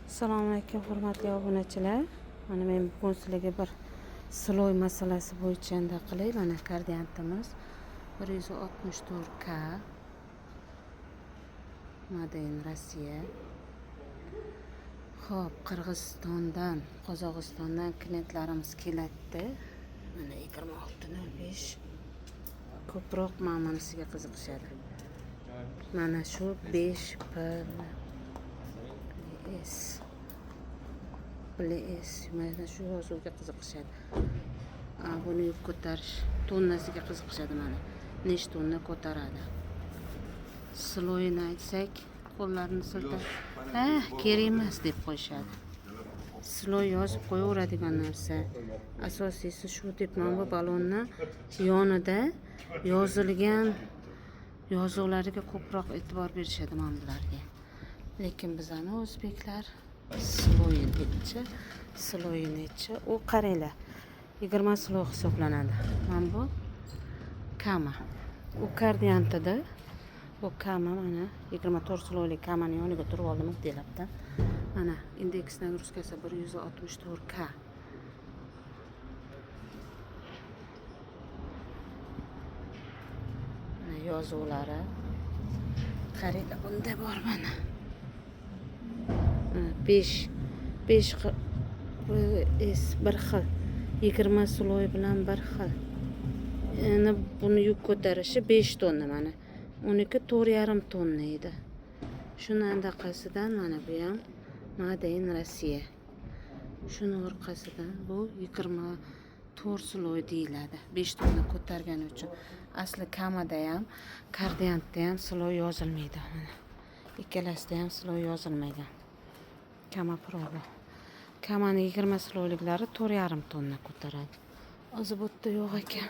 Assalomu alaykum hurmatli obunachilar. Mana men bugun sizlarga bir sloy masalasi bo'yicha unda qilay. Mana kardiantimiz 164K Made in Rossiya. Xo'p, Qirg'izistondan, Qozog'istondan klientlarimiz keladi. Mana 26.05. Ko'proq ma'nosiga qiziqishadi. Mana shu 5P mana shu yozuvga qiziqishadi. Buni yuk ko'tarish tonnasiga qiziqishadi. Mana nechta tonna ko'taradi. Sloyini aytsak, qo'llarini siltab, kerak emas deb qo'yishadi. Sloy yozib qo'yaveradigan narsa. Asosiysi shu deb mana bu balonni yonida yozilgan yozuvlariga ko'proq e'tibor berishadi mana bularga. Lekin bizani o'zbeklar sloyinichi u qaranglar 20 sloy hisoblanadi. Mana bu kama. U kardiantida bu kama mana 24 sloyli kamani yoniga turib oldim delabdan. Mana indeks nagruskasi 164K. Mana yozuvlari. Qaranglar, bunda bor mana. 5 bir xil 20 sloy bilan bir xil. Yana buni yuk ko'tarishi 5 tonna mana. 4,5 tonna edi. Shuni andaqasidan mana bu ham Made in Rossiya. Shuni orqasidan bu 24 sloy deyiladi. 5 tonna ko'targani uchun. Asli kamada ham, kardiantda ham sloy yozilmaydi mana. Ikkalasida ham sloy yozilmagan. Kama proba. Kamani 20 sloyliklari 4,5 tonna ko'taradi. O'zi bu yerda yo'q ekan.